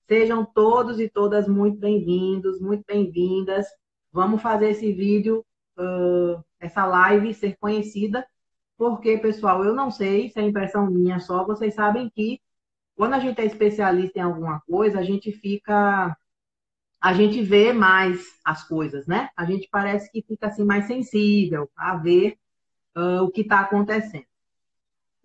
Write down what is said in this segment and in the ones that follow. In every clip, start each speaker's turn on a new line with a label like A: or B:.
A: Sejam todos e todas muito bem-vindos, muito bem-vindas. Vamos fazer esse vídeo, essa live ser conhecida, porque, pessoal, eu não sei se é impressão minha só, vocês sabem que quando a gente é especialista em alguma coisa, a gente vê mais as coisas, né? A gente parece que fica assim mais sensível a ver o que está acontecendo.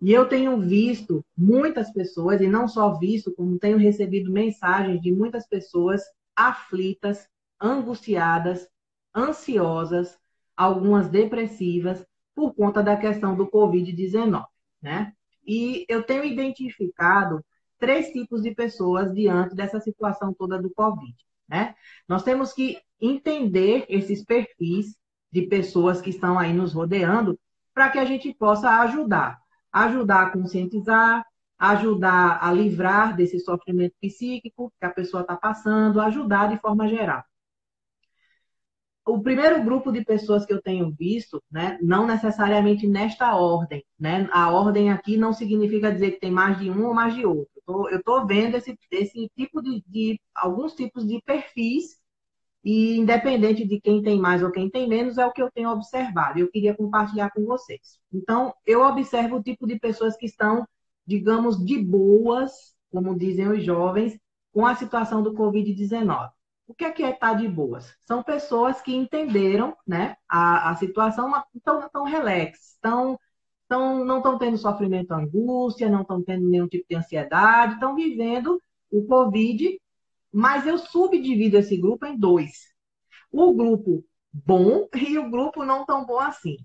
A: E eu tenho visto muitas pessoas, e não só visto, como tenho recebido mensagens de muitas pessoas aflitas, angustiadas, ansiosas, algumas depressivas, por conta da questão do Covid-19, né? E eu tenho identificado três tipos de pessoas diante dessa situação toda do Covid, né? Nós temos que entender esses perfis de pessoas que estão aí nos rodeando para que a gente possa ajudar a conscientizar, ajudar a livrar desse sofrimento psíquico que a pessoa está passando, ajudar de forma geral. O primeiro grupo de pessoas que eu tenho visto, né, não necessariamente nesta ordem, né? A ordem aqui não significa dizer que tem mais de um ou mais de outro. Eu estou vendo esse tipo de alguns tipos de perfis e independente de quem tem mais ou quem tem menos, é o que eu tenho observado. Eu queria compartilhar com vocês. Então, eu observo o tipo de pessoas que estão, digamos, de boas, como dizem os jovens, com a situação do Covid-19. O que é estar de boas? São pessoas que entenderam, né, a situação, estão relax, não estão tendo sofrimento, angústia, não estão tendo nenhum tipo de ansiedade, estão vivendo o Covid, mas eu subdivido esse grupo em dois. O grupo bom e o grupo não tão bom assim.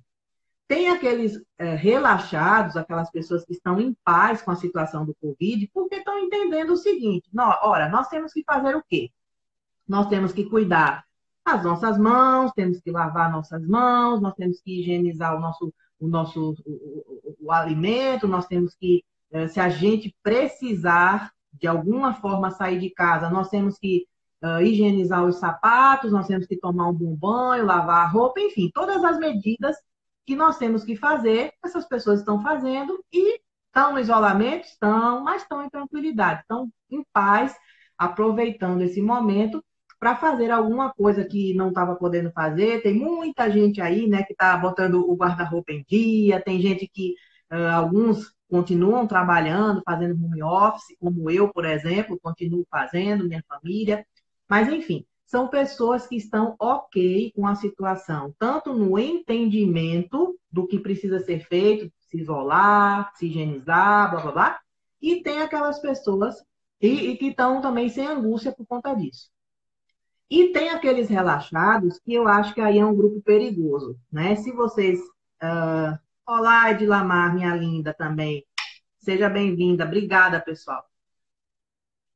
A: Tem aqueles relaxados, aquelas pessoas que estão em paz com a situação do Covid, porque estão entendendo o seguinte: ora, nós temos que fazer o quê? Nós temos que cuidar as nossas mãos, temos que lavar nossas mãos, nós temos que higienizar o alimento, nós temos que, se a gente precisar de alguma forma sair de casa, nós temos que higienizar os sapatos, nós temos que tomar um bom banho, lavar a roupa, enfim, todas as medidas que nós temos que fazer, essas pessoas estão fazendo e estão no isolamento, estão, mas estão em tranquilidade, estão em paz, aproveitando esse momento para fazer alguma coisa que não estava podendo fazer. Tem muita gente aí, né, que está botando o guarda-roupa em dia, tem gente que, alguns continuam trabalhando, fazendo home office, como eu, por exemplo, continuo fazendo, minha família. Mas, enfim, são pessoas que estão ok com a situação, tanto no entendimento do que precisa ser feito, se isolar, se higienizar, blá, blá, blá, e tem aquelas pessoas e que estão também sem angústia por conta disso. E tem aqueles relaxados que eu acho que aí é um grupo perigoso, né? Se vocês... olá, Edilamar, minha linda também. Seja bem-vinda. Obrigada, pessoal.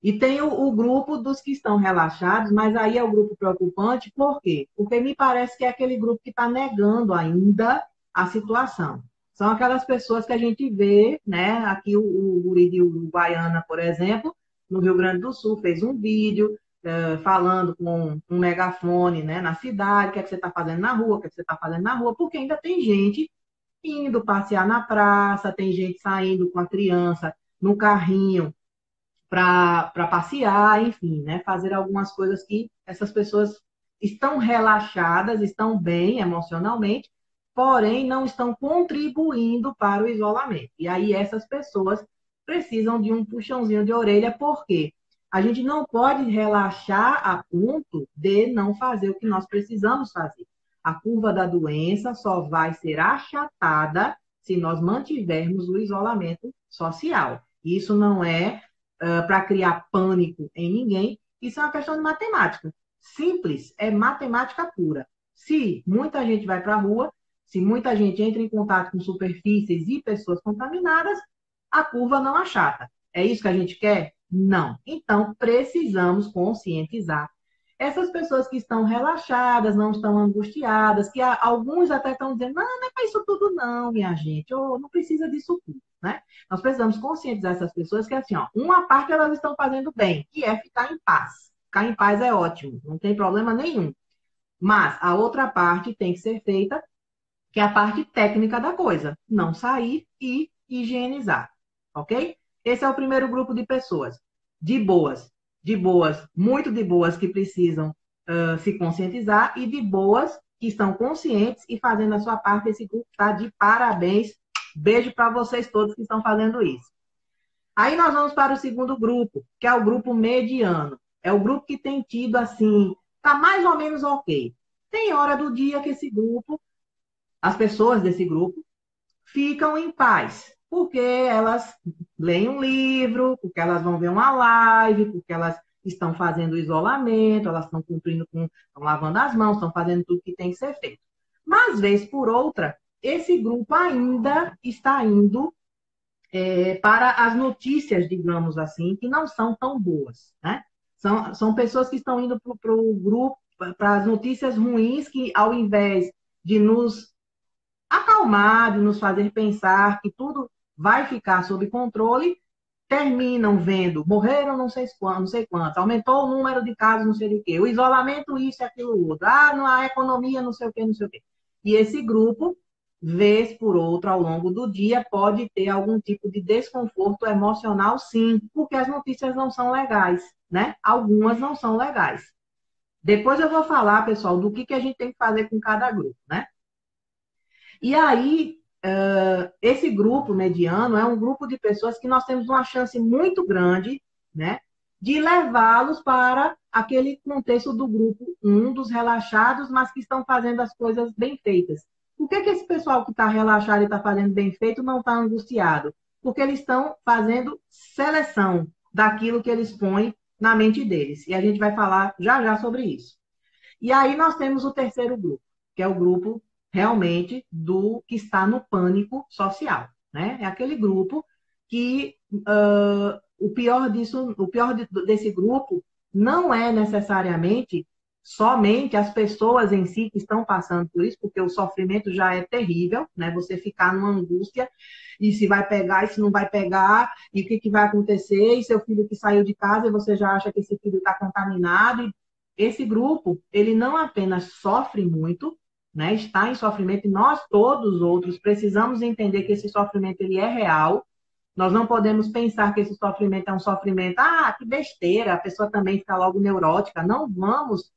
A: E tem o grupo dos que estão relaxados, mas aí é o grupo preocupante, por quê? Porque me parece que é aquele grupo que está negando ainda a situação. São aquelas pessoas que a gente vê, né? Aqui o guri de Uruguaiana, por exemplo, no Rio Grande do Sul, fez um vídeo falando com um megafone, né, na cidade, o que é que você está fazendo na rua, o que é que você está fazendo na rua, porque ainda tem gente indo passear na praça, tem gente saindo com a criança no carrinho para passear, enfim, né? Fazer algumas coisas que essas pessoas estão relaxadas, estão bem emocionalmente, porém não estão contribuindo para o isolamento. E aí essas pessoas precisam de um puxãozinho de orelha, porque a gente não pode relaxar a ponto de não fazer o que nós precisamos fazer. A curva da doença só vai ser achatada se nós mantivermos o isolamento social. Isso não é para criar pânico em ninguém, isso é uma questão de matemática. Simples, é matemática pura. Se muita gente vai para a rua, se muita gente entra em contato com superfícies e pessoas contaminadas, a curva não achata. É isso que a gente quer? Não. Então, precisamos conscientizar essas pessoas que estão relaxadas, não estão angustiadas, que alguns até estão dizendo, não, não é para isso tudo não, minha gente, ou não precisa disso tudo, né? Nós precisamos conscientizar essas pessoas que, assim, ó, uma parte elas estão fazendo bem, que é ficar em paz. Ficar em paz é ótimo, não tem problema nenhum. Mas a outra parte tem que ser feita, que é a parte técnica da coisa. Não sair e higienizar, ok? Esse é o primeiro grupo de pessoas. De boas, muito de boas que precisam se conscientizar e de boas que estão conscientes e fazendo a sua parte. Esse grupo está de parabéns. Beijo para vocês todos que estão fazendo isso. Aí nós vamos para o segundo grupo, que é o grupo mediano. É o grupo que tem tido, assim, tá mais ou menos ok. Tem hora do dia que esse grupo, as pessoas desse grupo, ficam em paz, porque elas leem um livro, porque elas vão ver uma live, porque elas estão fazendo isolamento, elas estão cumprindo com, estão lavando as mãos, estão fazendo tudo que tem que ser feito. Mas, vez por outra, esse grupo ainda está indo para as notícias, digamos assim, que não são tão boas, né? São pessoas que estão indo para o grupo, para as notícias ruins, que ao invés de nos acalmar, de nos fazer pensar que tudo vai ficar sob controle, terminam vendo, morreram não sei quantos, aumentou o número de casos, não sei o quê, o isolamento, isso e aquilo outro, a economia, não sei o quê, não sei o quê. E esse grupo, vez por outra, ao longo do dia, pode ter algum tipo de desconforto emocional, sim, porque as notícias não são legais, né? Algumas não são legais. Depois eu vou falar, pessoal, do que a gente tem que fazer com cada grupo, né? E aí, esse grupo mediano é um grupo de pessoas que nós temos uma chance muito grande, né, de levá-los para aquele contexto do grupo um dos relaxados, mas que estão fazendo as coisas bem feitas. Por que esse pessoal que está relaxado e está fazendo bem feito não está angustiado? Porque eles estão fazendo seleção daquilo que eles põem na mente deles. E a gente vai falar já já sobre isso. E aí nós temos o terceiro grupo, que é o grupo realmente do que está no pânico social, né? É aquele grupo que o pior disso, desse grupo não é necessariamente somente as pessoas em si que estão passando por isso, porque o sofrimento já é terrível, né? Você ficar numa angústia e se vai pegar e se não vai pegar, e o que vai acontecer, e seu filho que saiu de casa e você já acha que esse filho está contaminado. Esse grupo, ele não apenas sofre muito, né? Está em sofrimento, e nós todos os outros precisamos entender que esse sofrimento ele é real. Nós não podemos pensar que esse sofrimento é um sofrimento, que besteira, a pessoa também fica logo neurótica. Não vamos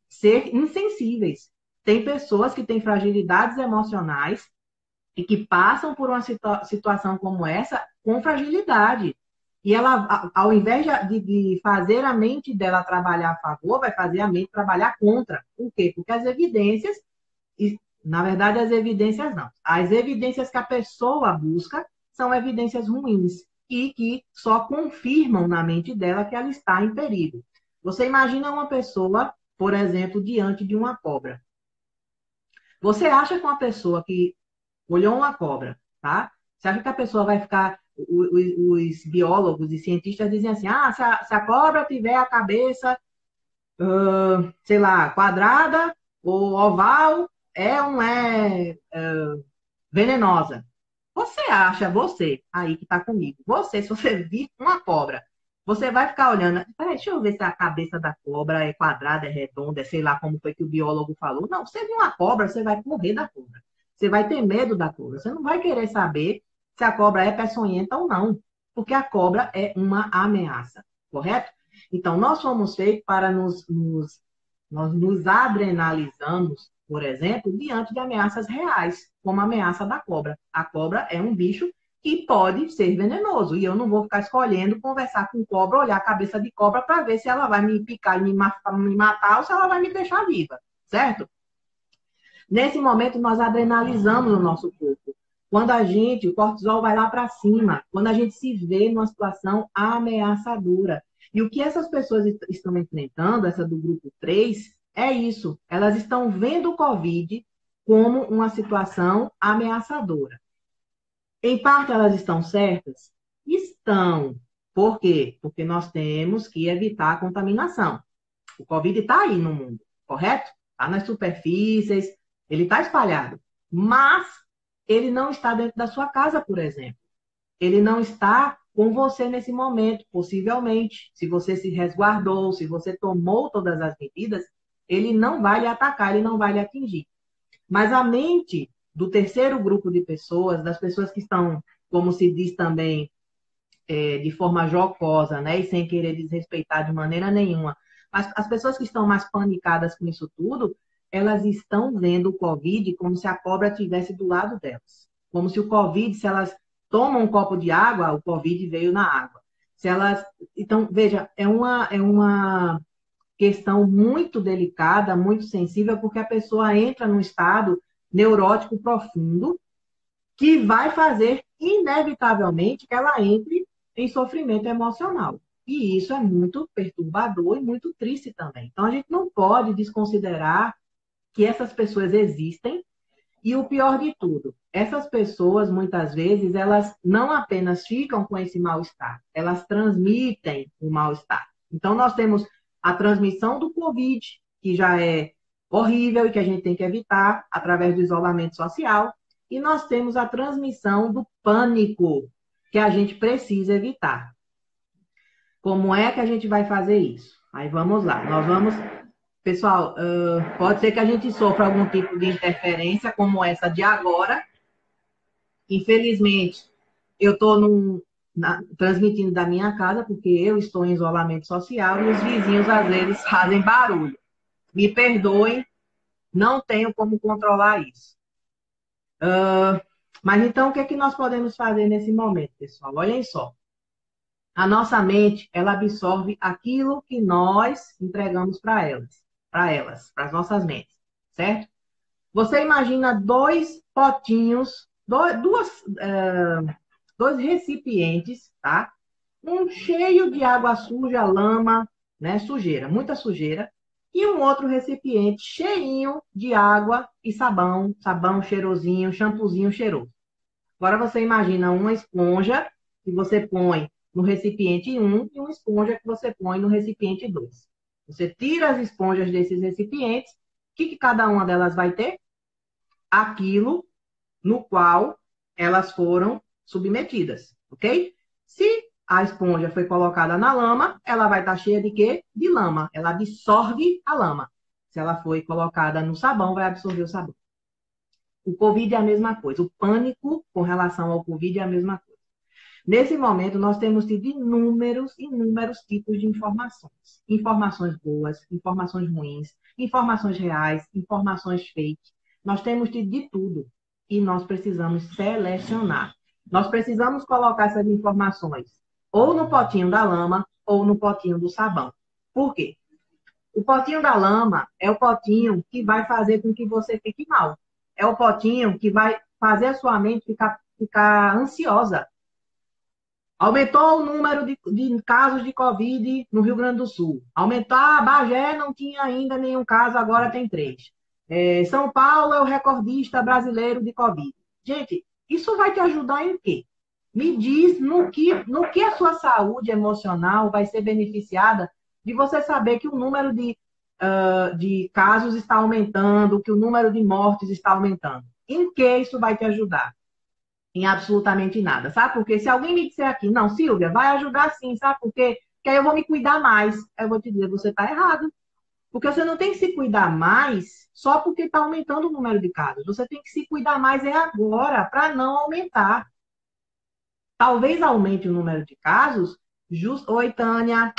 A: ser insensíveis. Tem pessoas que têm fragilidades emocionais e que passam por uma situação como essa com fragilidade. E ela, ao invés de fazer a mente dela trabalhar a favor, vai fazer a mente trabalhar contra. Por quê? Porque as evidências, na verdade, as evidências não. As evidências que a pessoa busca são evidências ruins e que só confirmam na mente dela que ela está em perigo. Você imagina uma pessoa, por exemplo, diante de uma cobra. Você acha que uma pessoa que olhou uma cobra, tá? Você acha que a pessoa vai ficar... Os biólogos e cientistas dizem assim, se a cobra tiver a cabeça, sei lá, quadrada ou oval, venenosa. Você acha, você, aí que tá comigo, se você vir uma cobra, você vai ficar olhando, peraí, deixa eu ver se a cabeça da cobra é quadrada, é redonda, sei lá como foi que o biólogo falou. Não, você viu uma cobra, você vai morrer da cobra. Você vai ter medo da cobra. Você não vai querer saber se a cobra é peçonhenta ou não, porque a cobra é uma ameaça, correto? Então, nós fomos feitos para nós nos adrenalizamos, por exemplo, diante de ameaças reais, como a ameaça da cobra. A cobra é um bicho que pode ser venenoso, e eu não vou ficar escolhendo conversar com cobra, olhar a cabeça de cobra para ver se ela vai me picar e me matar ou se ela vai me deixar viva, certo? Nesse momento, nós adrenalizamos o nosso corpo. Quando o cortisol vai lá para cima, quando a gente se vê numa situação ameaçadora. E o que essas pessoas estão enfrentando, essa do grupo 3, é isso. Elas estão vendo o Covid como uma situação ameaçadora. Em parte, elas estão certas? Estão. Por quê? Porque nós temos que evitar a contaminação. O Covid está aí no mundo, correto? Está nas superfícies, ele está espalhado. Mas ele não está dentro da sua casa, por exemplo. Ele não está com você nesse momento, possivelmente. Se você se resguardou, se você tomou todas as medidas, ele não vai lhe atacar, ele não vai lhe atingir. Mas a mente do terceiro grupo de pessoas, das pessoas que estão, como se diz também, de forma jocosa, né? E sem querer desrespeitar de maneira nenhuma. Mas as pessoas que estão mais panicadas com isso tudo, elas estão vendo o Covid como se a cobra estivesse do lado delas. Como se o Covid, se elas tomam um copo de água, o Covid veio na água. Se elas. Então, veja, é uma questão muito delicada, muito sensível, porque a pessoa entra num estado neurótico profundo que vai fazer, inevitavelmente, que ela entre em sofrimento emocional. E isso é muito perturbador e muito triste também. Então, a gente não pode desconsiderar que essas pessoas existem. E o pior de tudo, essas pessoas, muitas vezes, elas não apenas ficam com esse mal-estar, elas transmitem o mal-estar. Então, nós temos a transmissão do Covid, que já é horrível e que a gente tem que evitar através do isolamento social, e nós temos a transmissão do pânico, que a gente precisa evitar. Como é que a gente vai fazer isso? Aí vamos lá, nós vamos. Pessoal, pode ser que a gente sofra algum tipo de interferência, como essa de agora. Infelizmente, eu estou transmitindo da minha casa, porque eu estou em isolamento social e os vizinhos, às vezes, fazem barulho. Me perdoem, não tenho como controlar isso. Mas então, o que é que nós podemos fazer nesse momento, pessoal? Olhem só. A nossa mente, ela absorve aquilo que nós entregamos para as nossas mentes, certo? Você imagina dois potinhos, dois recipientes, tá? Um cheio de água suja, lama, né? Sujeira, muita sujeira. E um outro recipiente cheinho de água e sabão, sabão cheirosinho, shampoozinho cheiroso. Agora você imagina uma esponja que você põe no recipiente 1 e uma esponja que você põe no recipiente 2. Você tira as esponjas desses recipientes, o que cada uma delas vai ter? Aquilo no qual elas foram submetidas, ok? Se a esponja foi colocada na lama, ela vai estar cheia de quê? De lama. Ela absorve a lama. Se ela foi colocada no sabão, vai absorver o sabão. O Covid é a mesma coisa. O pânico com relação ao Covid é a mesma coisa. Nesse momento, nós temos tido inúmeros tipos de informações. Informações boas, informações ruins, informações reais, informações fake. Nós temos tido de tudo. E nós precisamos selecionar. Nós precisamos colocar essas informações ou no potinho da lama ou no potinho do sabão. Por quê? O potinho da lama é o potinho que vai fazer com que você fique mal. É o potinho que vai fazer a sua mente ficar ansiosa. Aumentou o número de casos de Covid no Rio Grande do Sul. Aumentou, Bagé não tinha ainda nenhum caso, agora tem 3. São Paulo é o recordista brasileiro de Covid. Gente, isso vai te ajudar em quê? Me diz no que a sua saúde emocional vai ser beneficiada de você saber que o número de casos está aumentando, que o número de mortes está aumentando. Em que isso vai te ajudar? Em absolutamente nada, sabe? Porque se alguém me disser aqui, não, Silvia, vai ajudar sim, sabe por quê? Porque aí eu vou me cuidar mais. Eu vou te dizer, você está errado. Porque você não tem que se cuidar mais só porque está aumentando o número de casos. Você tem que se cuidar mais agora, para não aumentar. Talvez aumente o número de casos. Oi, Tânia.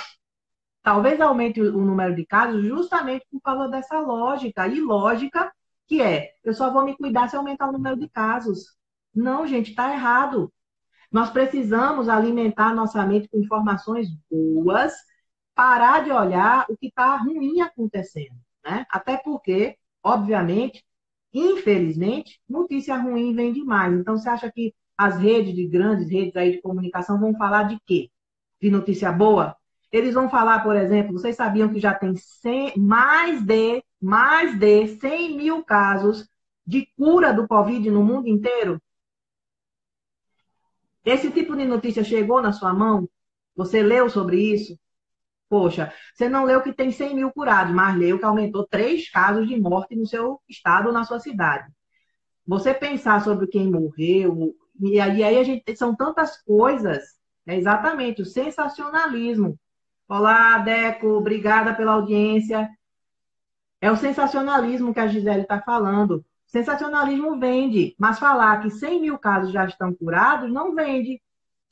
A: Talvez aumente o número de casos justamente por causa dessa lógica. E lógica que eu só vou me cuidar se aumentar o número de casos. Não, gente, está errado. Nós precisamos alimentar nossa mente com informações boas, parar de olhar o que está ruim acontecendo, né? Até porque, obviamente, infelizmente, notícia ruim vem demais. Então, você acha que as grandes redes aí de comunicação vão falar de quê? De notícia boa? Eles vão falar, por exemplo, vocês sabiam que já tem mais de 100 mil casos de cura do Covid no mundo inteiro? Esse tipo de notícia chegou na sua mão? Você leu sobre isso? Poxa, você não leu que tem 100 mil curados, mas leu que aumentou 3 casos de morte no seu estado ou na sua cidade. Você pensar sobre quem morreu, e aí a gente, são tantas coisas, é exatamente o sensacionalismo. Olá, Deco, obrigada pela audiência. É o sensacionalismo que a Gisele está falando. Sensacionalismo vende, mas falar que 100 mil casos já estão curados não vende.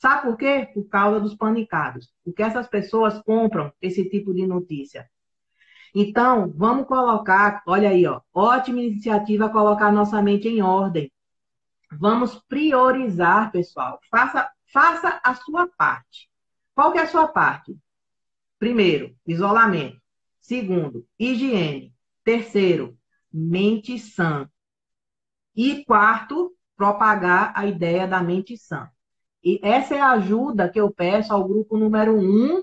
A: Sabe por quê? Por causa dos panicados. Porque essas pessoas compram esse tipo de notícia. Então, vamos colocar, olha aí, ó, ótima iniciativa colocar nossa mente em ordem. Vamos priorizar, pessoal. Faça a sua parte. Qual que é a sua parte? Primeiro, isolamento. Segundo, higiene. Terceiro, mente sã. E quarto, propagar a ideia da mente sã. E essa é a ajuda que eu peço ao grupo número 1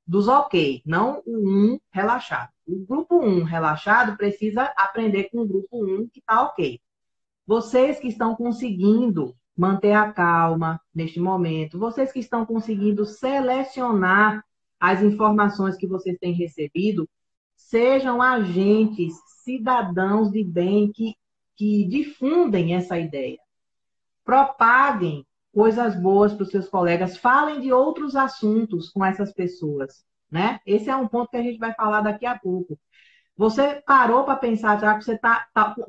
A: dos OK, não o 1 relaxado. O grupo 1 relaxado precisa aprender com o grupo 1 que está OK. Vocês que estão conseguindo manter a calma neste momento, vocês que estão conseguindo selecionar as informações que vocês têm recebido, sejam agentes, cidadãos de bem que difundem essa ideia. Propaguem coisas boas para os seus colegas, falem de outros assuntos com essas pessoas, né? Esse é um ponto que a gente vai falar daqui a pouco. Você parou para pensar, já que você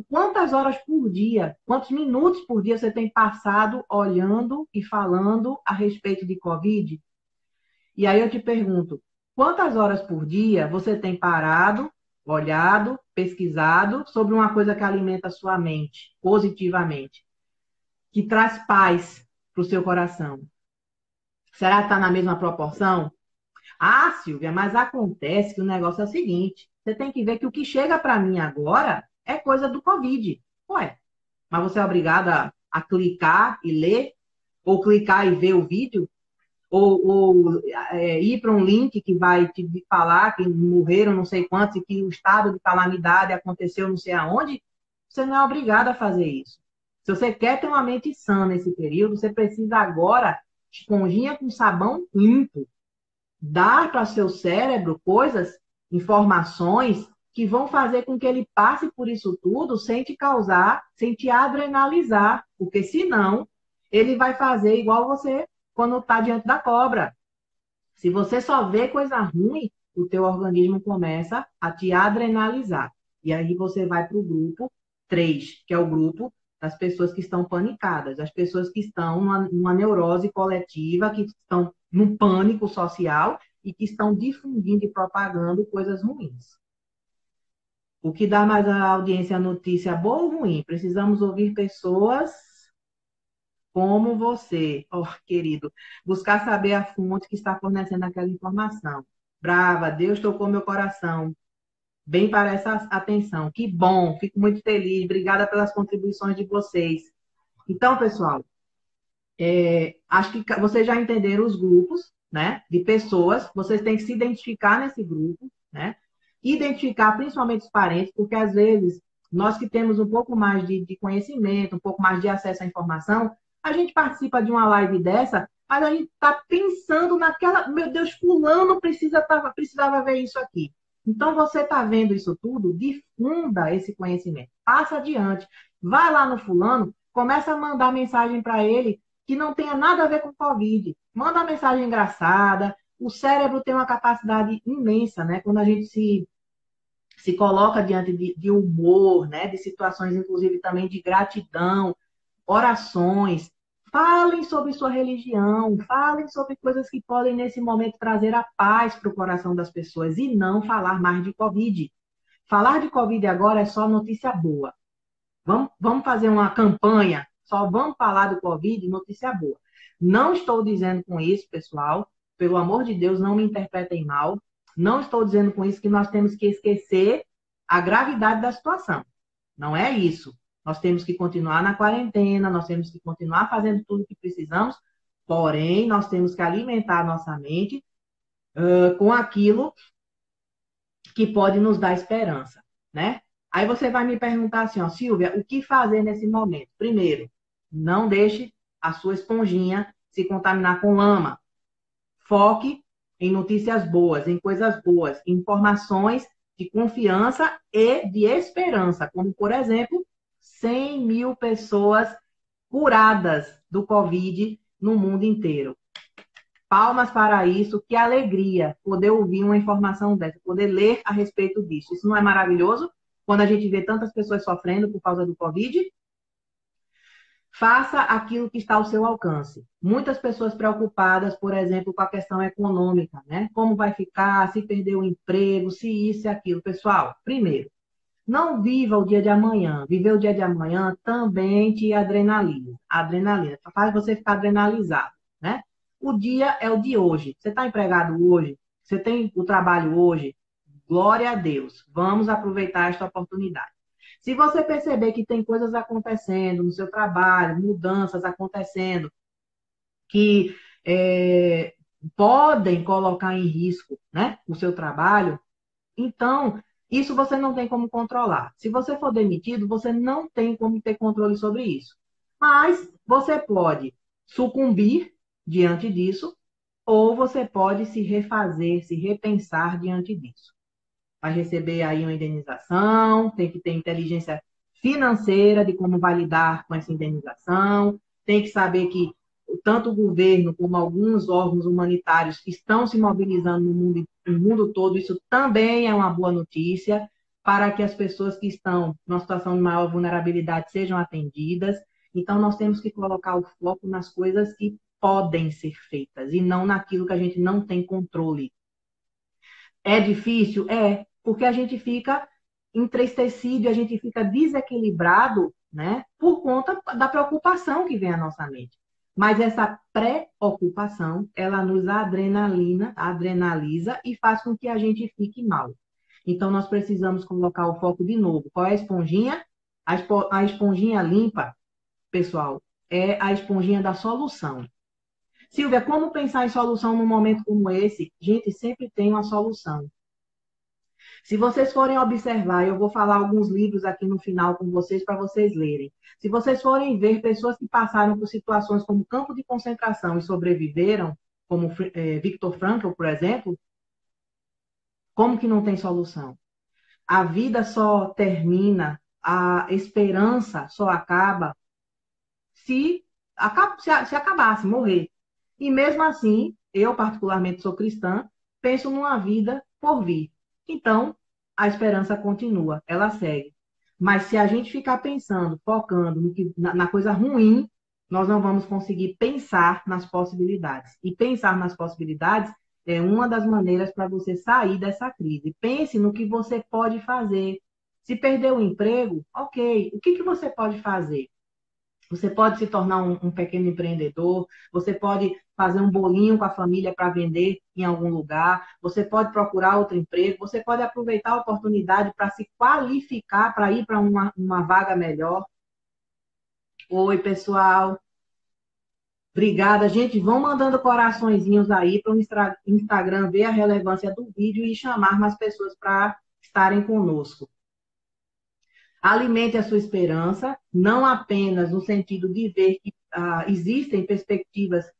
A: quantas horas por dia, quantos minutos por dia você tem passado olhando e falando a respeito de Covid? E aí eu te pergunto, quantas horas por dia você tem parado, olhado, pesquisado sobre uma coisa que alimenta a sua mente positivamente, que traz paz para o seu coração? Será que está na mesma proporção? Ah, Silvia, mas acontece que o negócio é o seguinte: você tem que ver que o que chega para mim agora é coisa do Covid. Ué, mas você é obrigada a clicar e ler? Ou clicar e ver o vídeo? Ou ir para um link que vai te falar que morreram não sei quantos e que o estado de calamidade aconteceu não sei aonde? Você não é obrigada a fazer isso. Se você quer ter uma mente sã nesse período, você precisa agora, esponjinha com sabão limpo, dar para seu cérebro coisas, informações que vão fazer com que ele passe por isso tudo sem te causar, sem te adrenalizar, porque senão ele vai fazer igual você quando está diante da cobra. Se você só vê coisa ruim, o teu organismo começa a te adrenalizar. E aí você vai para o grupo 3, que é o grupo das pessoas que estão panicadas, as pessoas que estão numa neurose coletiva, que estão num pânico social e que estão difundindo e propagando coisas ruins. O que dá mais à audiência a notícia boa ou ruim? Precisamos ouvir pessoas como você, oh, querido, buscar saber a fonte que está fornecendo aquela informação. Brava, Deus tocou meu coração. Bem para essa atenção. Que bom, fico muito feliz. Obrigada pelas contribuições de vocês. Então, pessoal, acho que vocês já entenderam os grupos, né, de pessoas. Vocês têm que se identificar nesse grupo, né? Identificar principalmente os parentes, porque às vezes nós que temos um pouco mais de conhecimento, um pouco mais de acesso à informação, a gente participa de uma live dessa, mas a gente está pensando naquela, meu Deus, fulano precisava ver isso aqui. Então, você está vendo isso tudo, difunda esse conhecimento, passa adiante. Vai lá no fulano, começa a mandar mensagem para ele que não tenha nada a ver com Covid. Manda uma mensagem engraçada. O cérebro tem uma capacidade imensa, né? Quando a gente se coloca diante de humor, né? De situações, inclusive, também de gratidão, orações. Falem sobre sua religião, falem sobre coisas que podem, nesse momento, trazer a paz para o coração das pessoas e não falar mais de Covid. Falar de Covid agora é só notícia boa. Vamos fazer uma campanha, só vamos falar do Covid, notícia boa. Não estou dizendo com isso, pessoal, pelo amor de Deus, não me interpretem mal. Não estou dizendo com isso que nós temos que esquecer a gravidade da situação. Não é isso. Nós temos que continuar na quarentena, nós temos que continuar fazendo tudo o que precisamos, porém, nós temos que alimentar a nossa mente com aquilo que pode nos dar esperança, né? Aí você vai me perguntar assim, ó, Silvia, o que fazer nesse momento? Primeiro, não deixe a sua esponjinha se contaminar com lama. Foque em notícias boas, em coisas boas, informações de confiança e de esperança, como, por exemplo, 100 mil pessoas curadas do Covid no mundo inteiro. Palmas para isso, que alegria poder ouvir uma informação dessa, poder ler a respeito disso. Isso não é maravilhoso? Quando a gente vê tantas pessoas sofrendo por causa do Covid? Faça aquilo que está ao seu alcance. Muitas pessoas preocupadas, por exemplo, com a questão econômica, né? Como vai ficar, se perder o emprego, se isso e aquilo. Pessoal, primeiro, não viva o dia de amanhã. Viver o dia de amanhã também te adrenalina. Adrenalina faz você ficar adrenalizado, né? O dia é o de hoje. Você está empregado hoje? Você tem o trabalho hoje? Glória a Deus. Vamos aproveitar esta oportunidade. Se você perceber que tem coisas acontecendo no seu trabalho, mudanças acontecendo, que podem colocar em risco, né, o seu trabalho, então, isso você não tem como controlar. Se você for demitido, você não tem como ter controle sobre isso. Mas você pode sucumbir diante disso, ou você pode se refazer, se repensar diante disso. Vai receber aí uma indenização, tem que ter inteligência financeira de como vai lidar com essa indenização, tem que saber que tanto o governo como alguns órgãos humanitários estão se mobilizando no mundo todo. Isso também é uma boa notícia para que as pessoas que estão numa situação de maior vulnerabilidade sejam atendidas. Então, nós temos que colocar o foco nas coisas que podem ser feitas e não naquilo que a gente não tem controle. É difícil? É, porque a gente fica entristecido, a gente fica desequilibrado, né, por conta da preocupação que vem à nossa mente. Mas essa preocupação, ela nos adrenaliza e faz com que a gente fique mal. Então, nós precisamos colocar o foco de novo. Qual é a esponjinha? A esponjinha limpa, pessoal, é a esponjinha da solução. Silvia, como pensar em solução num momento como esse? Gente, sempre tem uma solução. Se vocês forem observar, eu vou falar alguns livros aqui no final com vocês para vocês lerem. Se vocês forem ver pessoas que passaram por situações como campo de concentração e sobreviveram, como Viktor Frankl, por exemplo, como que não tem solução? A vida só termina, a esperança só acaba se acabasse, morrer. E mesmo assim, eu particularmente sou cristã, penso numa vida por vir. Então, a esperança continua, ela segue. Mas se a gente ficar pensando, focando na coisa ruim, nós não vamos conseguir pensar nas possibilidades. E pensar nas possibilidades é uma das maneiras para você sair dessa crise. Pense no que você pode fazer. Se perder o emprego, ok. O que você pode fazer? Você pode se tornar um pequeno empreendedor, você pode fazer um bolinho com a família para vender em algum lugar, você pode procurar outro emprego, você pode aproveitar a oportunidade para se qualificar para ir para uma vaga melhor. Oi, pessoal. Obrigada, gente. Vão mandando coraçõezinhos aí para o Instagram ver a relevância do vídeo e chamar mais pessoas para estarem conosco. Alimente a sua esperança, não apenas no sentido de ver que existem perspectivas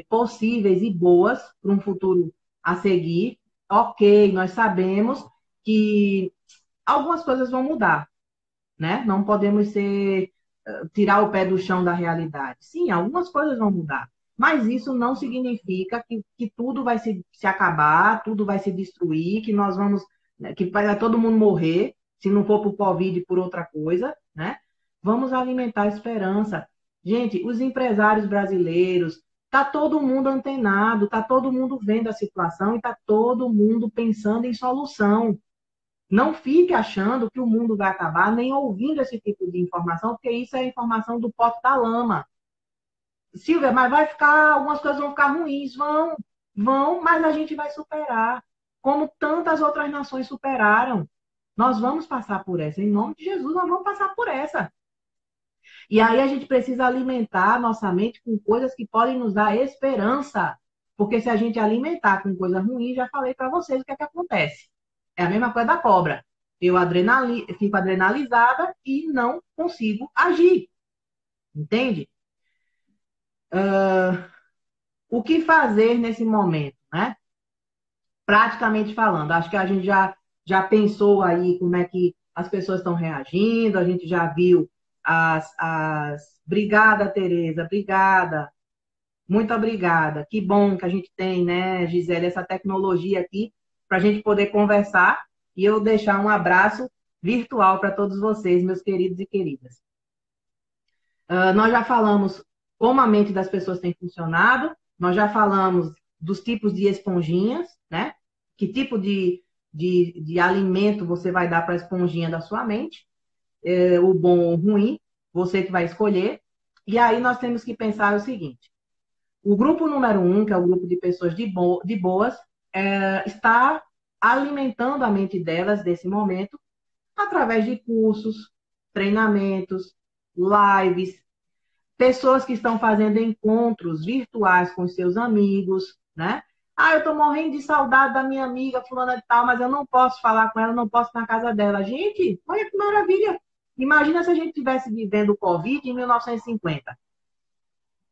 A: possíveis e boas para um futuro a seguir. Ok, nós sabemos que algumas coisas vão mudar, né? Não podemos tirar o pé do chão da realidade. Sim, algumas coisas vão mudar, mas isso não significa que tudo vai se acabar, tudo vai se destruir, que nós vamos, né, que vai todo mundo morrer, se não for por Covid, por outra coisa, né? Vamos alimentar a esperança. Gente, os empresários brasileiros, tá todo mundo antenado, tá todo mundo vendo a situação e tá todo mundo pensando em solução. Não fique achando que o mundo vai acabar, nem ouvindo esse tipo de informação, porque isso é informação do pote da lama. Silvia, mas algumas coisas vão ficar ruins, vão, mas a gente vai superar, como tantas outras nações superaram. Nós vamos passar por essa, em nome de Jesus, nós vamos passar por essa. E aí a gente precisa alimentar a nossa mente com coisas que podem nos dar esperança. Porque se a gente alimentar com coisa ruim, já falei para vocês o que é que acontece. É a mesma coisa da cobra. Eu fico adrenalizada e não consigo agir. Entende? O que fazer nesse momento, né? Praticamente falando, acho que a gente já pensou aí como é que as pessoas estão reagindo, a gente já viu as... Obrigada, Tereza, obrigada. Muito obrigada. Que bom que a gente tem, né, Gisele, essa tecnologia aqui para a gente poder conversar e eu deixar um abraço virtual para todos vocês, meus queridos e queridas. Nós já falamos como a mente das pessoas tem funcionado, nós já falamos dos tipos de esponjinhas, né? Que tipo de alimento você vai dar para a esponjinha da sua mente, o bom ou o ruim, você que vai escolher. E aí nós temos que pensar o seguinte: o grupo número um, que é o grupo de pessoas de boas, está alimentando a mente delas nesse momento através de cursos, treinamentos, lives, pessoas que estão fazendo encontros virtuais com seus amigos, né? Ah, eu tô morrendo de saudade da minha amiga fulana de tal, mas eu não posso falar com ela, não posso ir na casa dela. Gente, olha que maravilha! Imagina se a gente estivesse vivendo o Covid em 1950.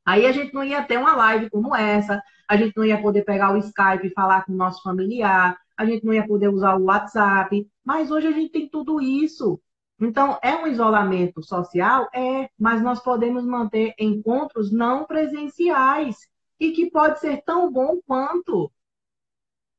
A: Aí a gente não ia ter uma live como essa, a gente não ia poder pegar o Skype e falar com o nosso familiar, a gente não ia poder usar o WhatsApp, mas hoje a gente tem tudo isso. Então, é um isolamento social? É, mas nós podemos manter encontros não presenciais e que pode ser tão bom quanto.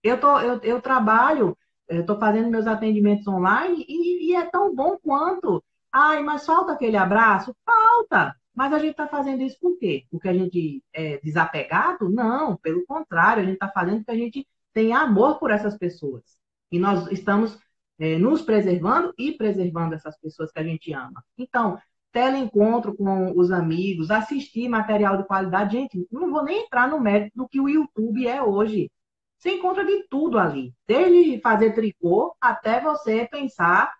A: Eu trabalho, eu estou fazendo meus atendimentos online e é tão bom quanto. Ai, mas falta aquele abraço? Falta! Mas a gente está fazendo isso por quê? Porque a gente é desapegado? Não, pelo contrário, a gente está fazendo porque a gente tem amor por essas pessoas. E nós estamos nos preservando e preservando essas pessoas que a gente ama. Então, teleencontro com os amigos, assistir material de qualidade. Gente, não vou nem entrar no mérito do que o YouTube é hoje. Você encontra de tudo ali, desde fazer tricô até você pensar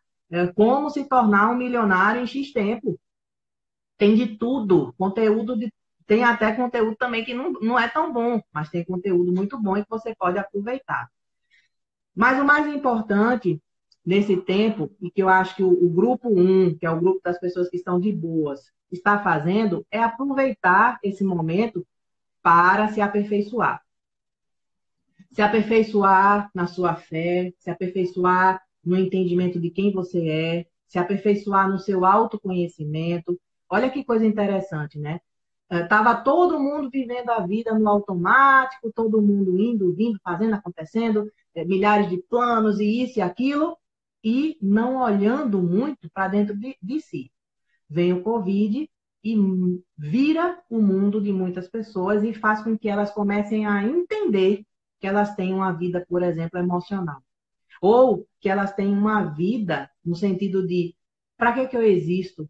A: como se tornar um milionário em X tempo. Tem de tudo, tem até conteúdo também que não é tão bom, mas tem conteúdo muito bom e que você pode aproveitar. Mas o mais importante nesse tempo, e que eu acho que o grupo um, que é o grupo das pessoas que estão de boas, está fazendo, é aproveitar esse momento para se aperfeiçoar. Se aperfeiçoar na sua fé, se aperfeiçoar no entendimento de quem você é, se aperfeiçoar no seu autoconhecimento. Olha que coisa interessante, né? Tava todo mundo vivendo a vida no automático, todo mundo indo, vindo, fazendo, acontecendo, milhares de planos e isso e aquilo, e não olhando muito para dentro de si. Vem o Covid e vira o mundo de muitas pessoas e faz com que elas comecem a entender que elas têm uma vida, por exemplo, emocional. Ou que elas têm uma vida no sentido de para que eu existo?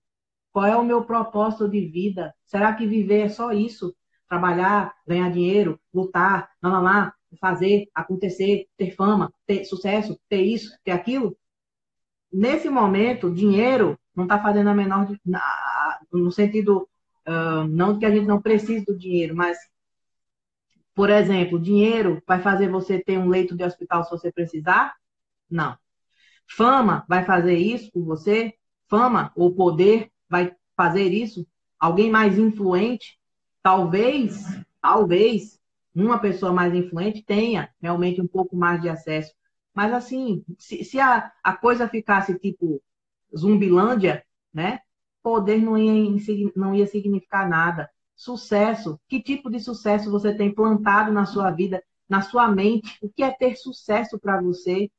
A: Qual é o meu propósito de vida? Será que viver é só isso? Trabalhar, ganhar dinheiro, lutar, lá, fazer, acontecer, ter fama, ter sucesso, ter isso, ter aquilo? Nesse momento, dinheiro não está fazendo a menor no sentido não que a gente não precise do dinheiro, mas por exemplo, dinheiro vai fazer você ter um leito de hospital se você precisar? Não. Fama vai fazer isso por você? Fama ou poder vai fazer isso? Alguém mais influente? Talvez, uma pessoa mais influente tenha realmente um pouco mais de acesso. Mas assim, se a coisa ficasse tipo Zumbilândia, né? Poder não ia significar nada. Sucesso, que tipo de sucesso você tem plantado na sua vida, na sua mente? O que é ter sucesso para você?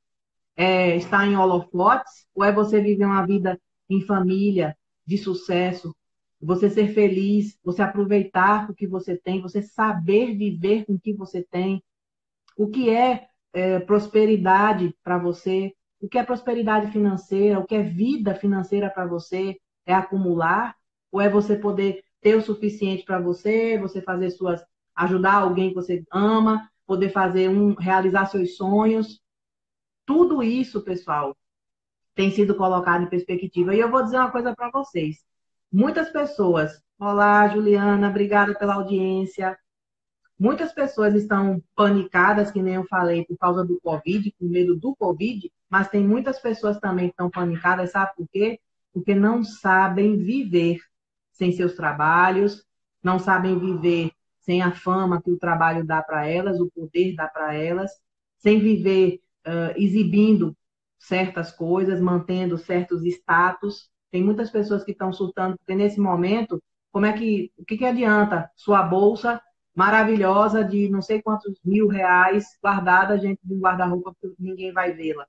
A: É estar em holofotes? Ou é você viver uma vida em família, de sucesso? Você ser feliz, você aproveitar o que você tem, você saber viver com o que você tem. O que é prosperidade para você? O que é prosperidade financeira? O que é vida financeira para você? É acumular? Ou é você poder ter o suficiente para você, você fazer ajudar alguém que você ama, poder realizar seus sonhos? Tudo isso, pessoal, tem sido colocado em perspectiva. E eu vou dizer uma coisa para vocês. Muitas pessoas, olá, Juliana, obrigada pela audiência. Muitas pessoas estão panicadas, que nem eu falei, por causa do Covid, com medo do Covid, mas tem muitas pessoas também que estão panicadas, sabe por quê? Porque não sabem viver sem seus trabalhos, não sabem viver sem a fama que o trabalho dá para elas, o poder dá para elas, sem viver exibindo certas coisas, mantendo certos status. Tem muitas pessoas que estão surtando, porque nesse momento, o que adianta sua bolsa maravilhosa de não sei quantos R$ 1.000 guardada dentro de um guarda-roupa porque ninguém vai vê-la.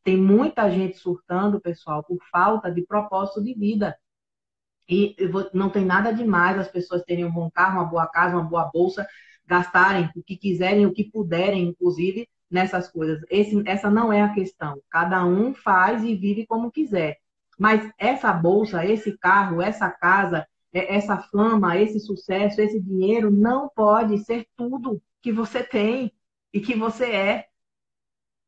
A: Tem muita gente surtando, pessoal, por falta de propósito de vida. E não tem nada demais as pessoas terem um bom carro, uma boa casa, uma boa bolsa, gastarem o que quiserem, o que puderem, inclusive, nessas coisas. Essa não é a questão. Cada um faz e vive como quiser. Mas essa bolsa, esse carro, essa casa, essa fama, esse sucesso, esse dinheiro não pode ser tudo que você tem e que você é.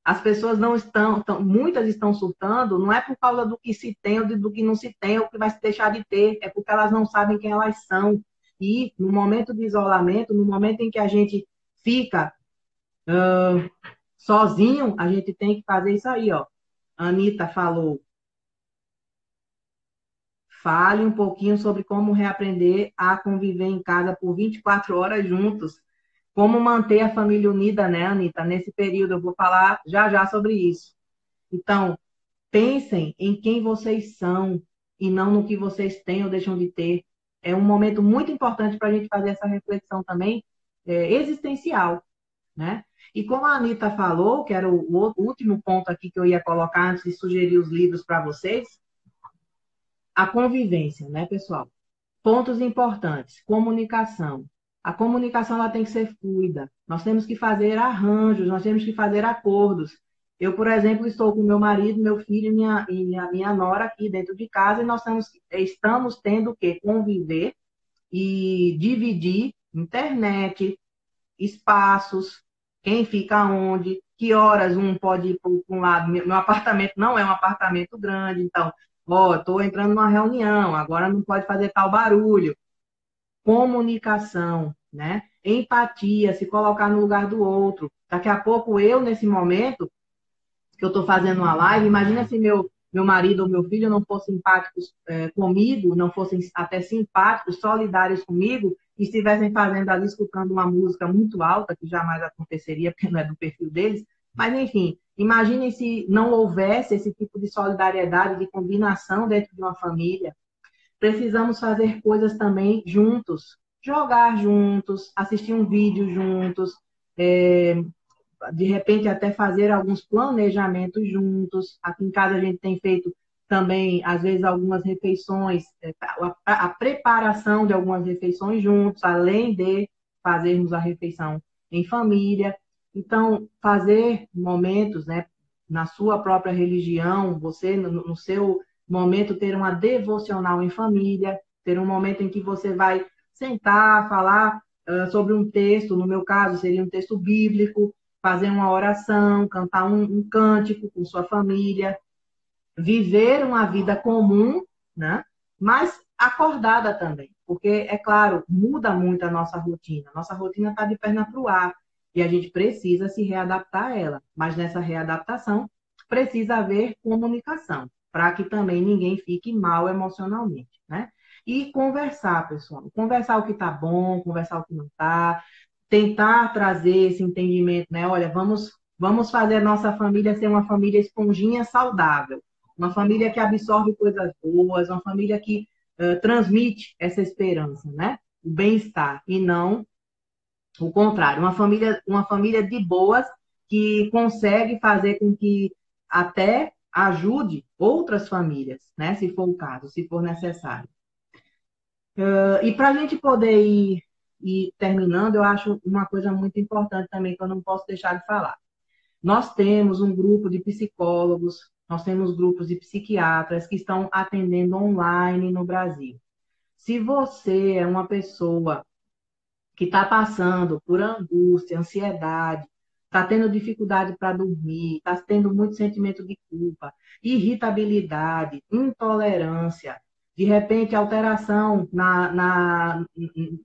A: As pessoas não estão, muitas estão surtando, não é por causa do que se tem ou do que não se tem, ou que vai se deixar de ter, é porque elas não sabem quem elas são. E no momento de isolamento, no momento em que a gente fica sozinho, a gente tem que fazer isso aí, ó. A Anitta falou, fale um pouquinho sobre como reaprender a conviver em casa por 24 horas juntos. Como manter a família unida, né, Anitta? Nesse período, eu vou falar já já sobre isso. Então, pensem em quem vocês são e não no que vocês têm ou deixam de ter. É um momento muito importante para a gente fazer essa reflexão também existencial, né? E como a Anitta falou, que era o último ponto aqui que eu ia colocar antes de sugerir os livros para vocês, a convivência, né, pessoal? Pontos importantes. Comunicação. A comunicação ela tem que ser fluida. Nós temos que fazer arranjos, nós temos que fazer acordos. Eu, por exemplo, estou com meu marido, meu filho e a minha nora aqui dentro de casa e nós estamos tendo que conviver e dividir internet, espaços, quem fica onde, que horas um pode ir para um lado. Meu apartamento não é um apartamento grande, então, ó, estou entrando numa reunião, agora não pode fazer tal barulho. Comunicação, né? Empatia, se colocar no lugar do outro. Daqui a pouco eu, nesse momento, que eu estou fazendo uma live, imagina se meu marido ou meu filho não fossem empáticos comigo, não fossem até simpáticos, solidários comigo, e estivessem fazendo ali, escutando uma música muito alta, que jamais aconteceria, porque não é do perfil deles, mas enfim, imaginem se não houvesse esse tipo de solidariedade, de combinação dentro de uma família. Precisamos fazer coisas também juntos, jogar juntos, assistir um vídeo juntos, é, de repente até fazer alguns planejamentos juntos. Aqui em casa a gente tem feito também, às vezes, algumas refeições, a preparação de algumas refeições juntos, além de fazermos a refeição em família. Então, fazer momentos, né, na sua própria religião, você, no seu momento, ter uma devocional em família, ter um momento em que você vai sentar, falar sobre um texto, no meu caso, seria um texto bíblico, fazer uma oração, cantar um cântico com sua família, viver uma vida comum, né? Mas acordada também, porque, é claro, muda muito a nossa rotina. Nossa rotina está de perna para o ar e a gente precisa se readaptar a ela. Mas nessa readaptação precisa haver comunicação, para que também ninguém fique mal emocionalmente, né? E conversar, pessoal. Conversar o que está bom, conversar o que não está, tentar trazer esse entendimento, né? Olha, vamos fazer a nossa família ser uma família esponjinha saudável, uma família que absorve coisas boas, uma família que transmite essa esperança, né? O bem-estar, e não o contrário. Uma família de boas que consegue fazer com que até ajude outras famílias, né? Se for o caso, se for necessário. E para a gente poder ir terminando, eu acho uma coisa muito importante também que eu não posso deixar de falar. Nós temos um grupo de psicólogos, nós temos grupos de psiquiatras que estão atendendo online no Brasil. Se você é uma pessoa que está passando por angústia, ansiedade, está tendo dificuldade para dormir, está tendo muito sentimento de culpa, irritabilidade, intolerância, de repente alteração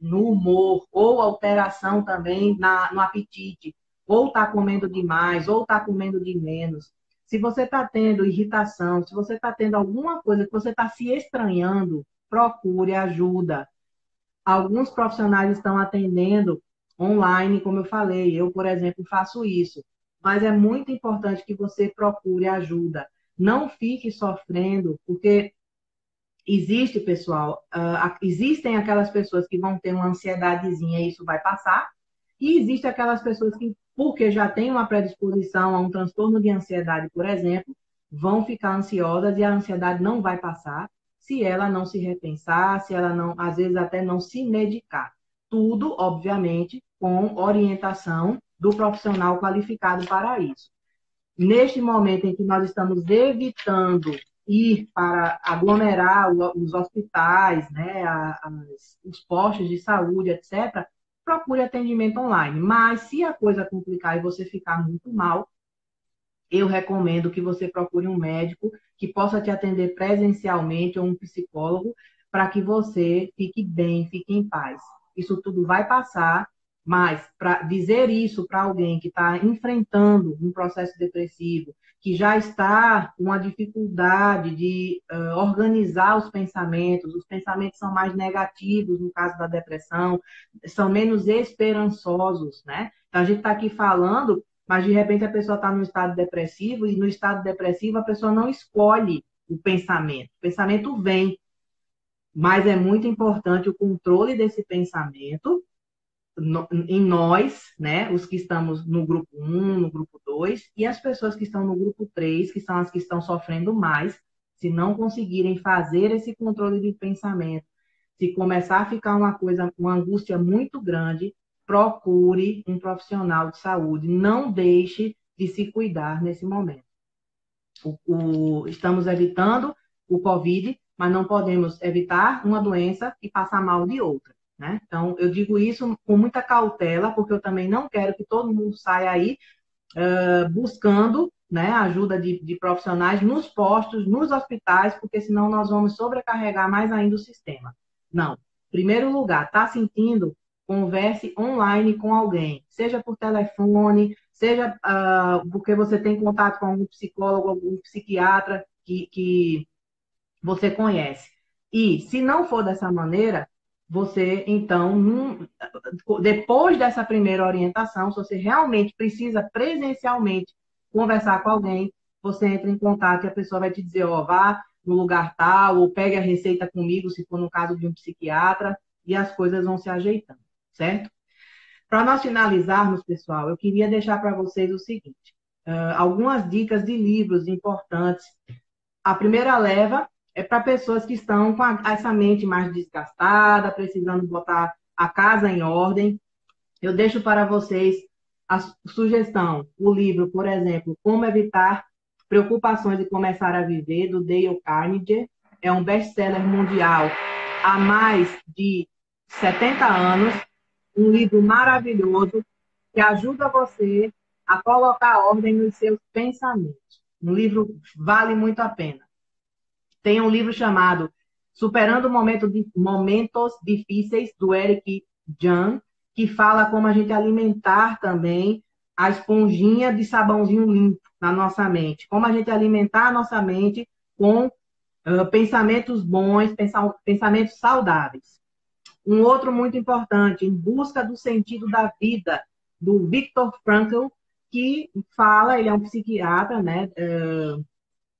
A: no humor, ou alteração também no apetite, ou está comendo demais, ou está comendo de menos. Se você está tendo irritação, se você está tendo alguma coisa que você está se estranhando, procure ajuda. Alguns profissionais estão atendendo online, como eu falei. Eu, por exemplo, faço isso. Mas é muito importante que você procure ajuda. Não fique sofrendo, porque existe, pessoal, existem aquelas pessoas que vão ter uma ansiedadezinha e isso vai passar. E existem aquelas pessoas que, porque já têm uma predisposição a um transtorno de ansiedade, por exemplo, vão ficar ansiosas e a ansiedade não vai passar. se ela não se repensar, se ela não, às vezes até não se medicar. Tudo, obviamente, com orientação do profissional qualificado para isso. Neste momento em que nós estamos evitando ir para aglomerar os hospitais, né, os postos de saúde, etc., procure atendimento online. Mas se a coisa complicar e você ficar muito mal, eu recomendo que você procure um médico que possa te atender presencialmente ou um psicólogo para que você fique bem, fique em paz. Isso tudo vai passar, mas para dizer isso para alguém que está enfrentando um processo depressivo, que já está com uma dificuldade de organizar os pensamentos são mais negativos no caso da depressão, são menos esperançosos, né? Então a gente está aqui falando, mas de repente a pessoa está no estado depressivo e no estado depressivo a pessoa não escolhe o pensamento vem, mas é muito importante o controle desse pensamento em nós, né, os que estamos no grupo 1, no grupo 2, e as pessoas que estão no grupo 3, que são as que estão sofrendo mais, se não conseguirem fazer esse controle de pensamento, se começar a ficar uma angústia muito grande, procure um profissional de saúde. Não deixe de se cuidar nesse momento. Estamos evitando o Covid, mas não podemos evitar uma doença e passar mal de outra. Né? Então, eu digo isso com muita cautela, porque eu também não quero que todo mundo saia aí buscando, né, ajuda de profissionais nos postos, nos hospitais, porque senão nós vamos sobrecarregar mais ainda o sistema. Não. Em primeiro lugar, está sentindo? Converse online com alguém, seja por telefone, seja porque você tem contato com algum psicólogo, algum psiquiatra que você conhece. E se não for dessa maneira, você, então, depois dessa primeira orientação, se você realmente precisa presencialmente conversar com alguém, você entra em contato e a pessoa vai te dizer, ó, vá no lugar tal, ou pegue a receita comigo, se for no caso de um psiquiatra, e as coisas vão se ajeitando, certo? Para nós finalizarmos, pessoal, eu queria deixar para vocês o seguinte, algumas dicas de livros importantes. A primeira leva é para pessoas que estão com essa mente mais desgastada, precisando botar a casa em ordem. Eu deixo para vocês a sugestão, o livro, por exemplo, Como Evitar Preocupações e Começar a Viver, do Dale Carnegie. É um best-seller mundial há mais de 70 anos. Um livro maravilhoso que ajuda você a colocar ordem nos seus pensamentos. Um livro vale muito a pena. Tem um livro chamado Superando Momentos Difíceis, do Eric Jan, que fala como a gente alimentar também a esponjinha de sabãozinho limpo na nossa mente. Como a gente alimentar a nossa mente com pensamentos bons, pensamentos saudáveis. Um outro muito importante, Em Busca do Sentido da Vida, do Viktor Frankl, que fala, ele é um psiquiatra, né?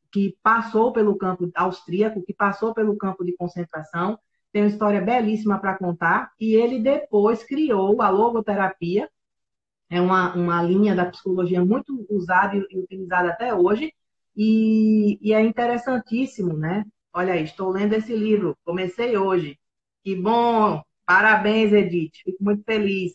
A: Que passou pelo campo austríaco, que passou pelo campo de concentração, tem uma história belíssima para contar, e ele depois criou a logoterapia, é uma linha da psicologia muito usada e utilizada até hoje, e é interessantíssimo, né? Olha aí, estou lendo esse livro, comecei hoje. Que bom! Parabéns, Edith, fico muito feliz.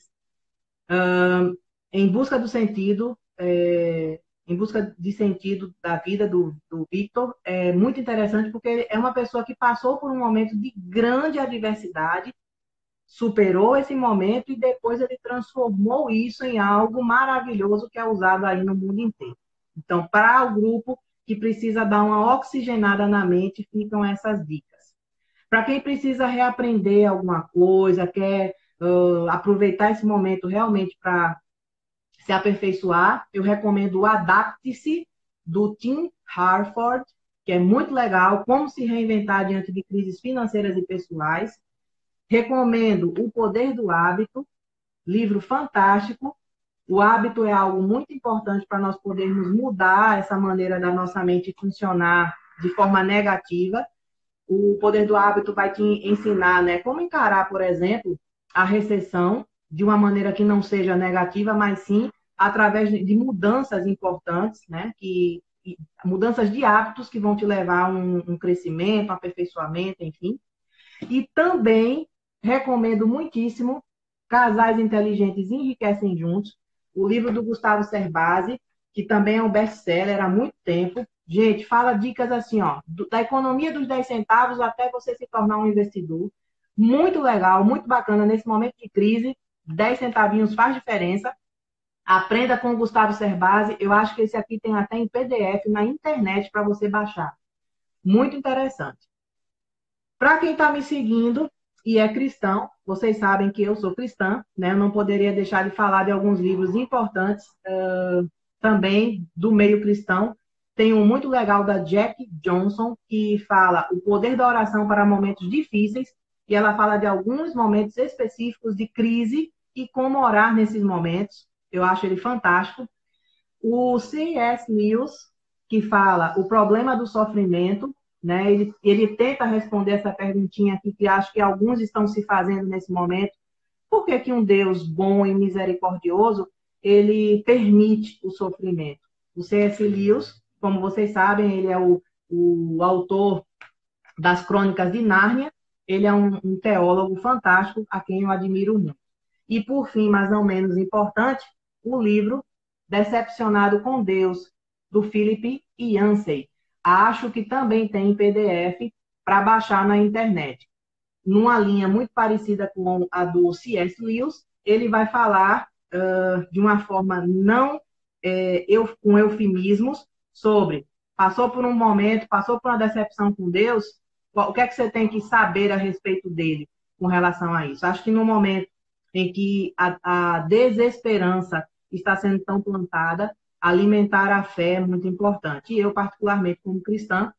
A: Em busca do sentido, em busca de sentido da vida do Victor, é muito interessante porque é uma pessoa que passou por um momento de grande adversidade, superou esse momento e depois ele transformou isso em algo maravilhoso que é usado aí no mundo inteiro. Então, para o grupo que precisa dar uma oxigenada na mente, ficam essas dicas. Para quem precisa reaprender alguma coisa, quer aproveitar esse momento realmente para se aperfeiçoar, eu recomendo o Adapte-se, do Tim Harford, que é muito legal, como se reinventar diante de crises financeiras e pessoais. Recomendo O Poder do Hábito, livro fantástico. O hábito é algo muito importante para nós podermos mudar essa maneira da nossa mente funcionar de forma negativa. O Poder do Hábito vai te ensinar, né, como encarar, por exemplo, a recessão de uma maneira que não seja negativa, mas sim através de mudanças importantes, né, que mudanças de hábitos que vão te levar a um crescimento, um aperfeiçoamento, enfim. E também recomendo muitíssimo Casais Inteligentes Enriquecem Juntos, o livro do Gustavo Cerbasi, que também é um best-seller há muito tempo. Gente, fala dicas assim, ó, da economia dos 10 centavos até você se tornar um investidor. Muito legal, muito bacana nesse momento de crise. 10 centavinhos faz diferença. Aprenda com o Gustavo Cerbasi. Eu acho que esse aqui tem até em PDF na internet para você baixar. Muito interessante. Para quem está me seguindo e é cristão, vocês sabem que eu sou cristã, né? Eu não poderia deixar de falar de alguns livros importantes também do meio cristão. Tem um muito legal da Jack Johnson, que fala o poder da oração para momentos difíceis, e ela fala de alguns momentos específicos de crise e como orar nesses momentos. Eu acho ele fantástico. O C.S. Lewis, que fala o problema do sofrimento, né? Ele tenta responder essa perguntinha aqui que acho que alguns estão se fazendo nesse momento. Por que que um Deus bom e misericordioso, ele permite o sofrimento? O C.S. Lewis, como vocês sabem, ele é o autor das Crônicas de Nárnia. Ele é um teólogo fantástico, a quem eu admiro muito. E, por fim, mas não menos importante, o livro Decepcionado com Deus, do Philip Yancey. Acho que também tem PDF para baixar na internet. Numa linha muito parecida com a do C.S. Lewis, ele vai falar de uma forma não com eufemismos sobre passou por um momento, passou por uma decepção com Deus, o que é que você tem que saber a respeito dele com relação a isso? Acho que no momento em que a desesperança está sendo tão plantada, alimentar a fé é muito importante. E eu, particularmente, como cristã,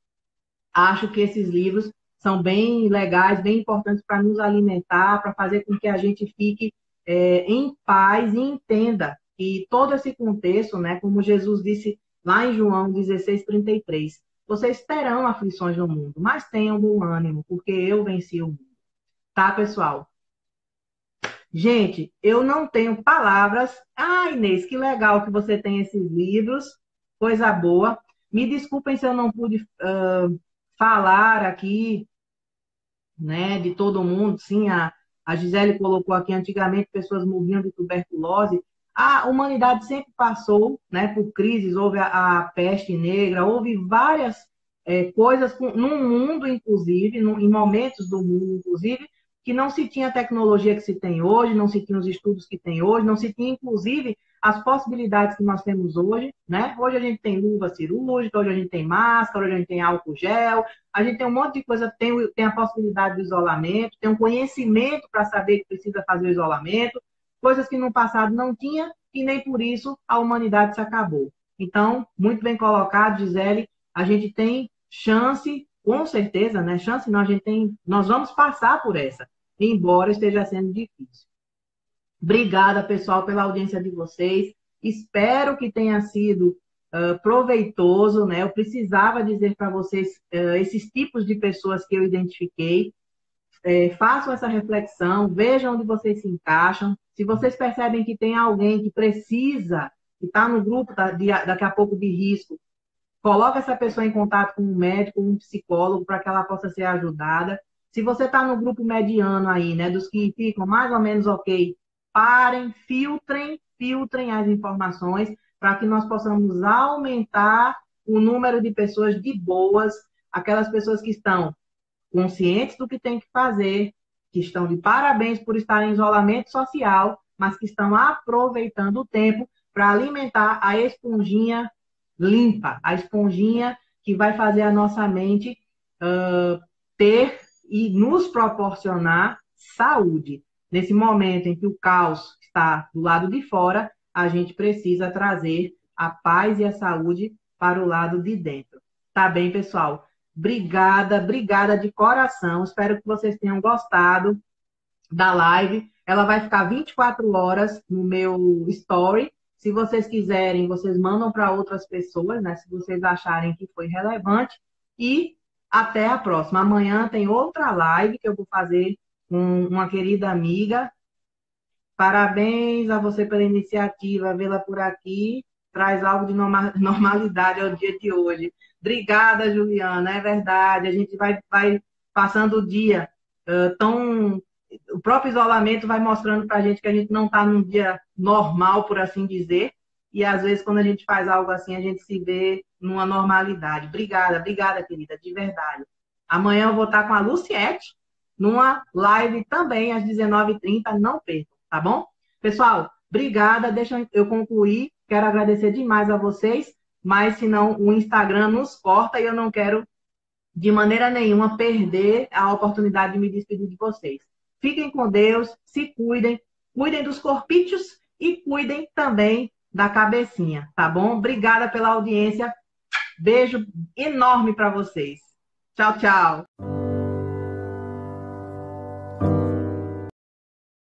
A: acho que esses livros são bem legais, bem importantes para nos alimentar, para fazer com que a gente fique em paz e entenda que todo esse contexto, né, como Jesus disse lá em João 16:33, vocês terão aflições no mundo, mas tenham bom ânimo, porque eu venci o mundo. Tá, pessoal? Gente, eu não tenho palavras. Ah, Inês, que legal que você tem esses livros. Coisa boa. Me desculpem se eu não pude falar aqui, né, de todo mundo. Sim, a Gisele colocou aqui, antigamente pessoas morriam de tuberculose. A humanidade sempre passou, né, por crises. Houve a peste negra, houve várias coisas no mundo, inclusive, em momentos do mundo, inclusive, que não se tinha a tecnologia que se tem hoje, não se tinha os estudos que tem hoje, não se tinha, inclusive, as possibilidades que nós temos hoje, né? Hoje a gente tem luva cirúrgica, hoje a gente tem máscara, hoje a gente tem álcool gel, a gente tem um monte de coisa, tem a possibilidade de isolamento, tem um conhecimento para saber que precisa fazer o isolamento, coisas que no passado não tinha e nem por isso a humanidade se acabou. Então, muito bem colocado, Gisele, a gente tem chance, com certeza, né? Chance não, nós vamos passar por essa, embora esteja sendo difícil. Obrigada, pessoal, pela audiência de vocês. Espero que tenha sido proveitoso, né? Eu precisava dizer para vocês esses tipos de pessoas que eu identifiquei. Façam essa reflexão, vejam onde vocês se encaixam. Se vocês percebem que tem alguém que precisa, que está no grupo daqui a pouco de risco, coloca essa pessoa em contato com um médico, um psicólogo, para que ela possa ser ajudada. Se você está no grupo mediano aí, né, dos que ficam mais ou menos ok, parem, filtrem as informações para que nós possamos aumentar o número de pessoas de boas, aquelas pessoas que estão conscientes do que tem que fazer, que estão de parabéns por estarem em isolamento social, mas que estão aproveitando o tempo para alimentar a esponjinha limpa, a esponjinha que vai fazer a nossa mente ter e nos proporcionar saúde. Nesse momento em que o caos está do lado de fora, a gente precisa trazer a paz e a saúde para o lado de dentro. Tá bem, pessoal? Obrigada, obrigada de coração. Espero que vocês tenham gostado da live. Ela vai ficar 24 horas no meu story. Se vocês quiserem, vocês mandam para outras pessoas, né? Se vocês acharem que foi relevante. E até a próxima. Amanhã tem outra live que eu vou fazer com uma querida amiga. Parabéns a você pela iniciativa, vê-la por aqui. traz algo de normalidade ao dia de hoje. Obrigada, Juliana, é verdade. A gente vai passando o dia tão... O próprio isolamento vai mostrando para a gente que a gente não está num dia normal, por assim dizer, e às vezes quando a gente faz algo assim, a gente se vê numa normalidade. Obrigada, querida, de verdade. Amanhã eu vou estar com a Luciete, numa live também às 19h30, não percam, tá bom? Pessoal, obrigada, deixa eu concluir, quero agradecer demais a vocês, mas senão o Instagram nos corta e eu não quero de maneira nenhuma perder a oportunidade de me despedir de vocês. Fiquem com Deus, se cuidem, cuidem dos corpícios e cuidem também da cabecinha, tá bom? Obrigada pela audiência, beijo enorme para vocês. Tchau, tchau.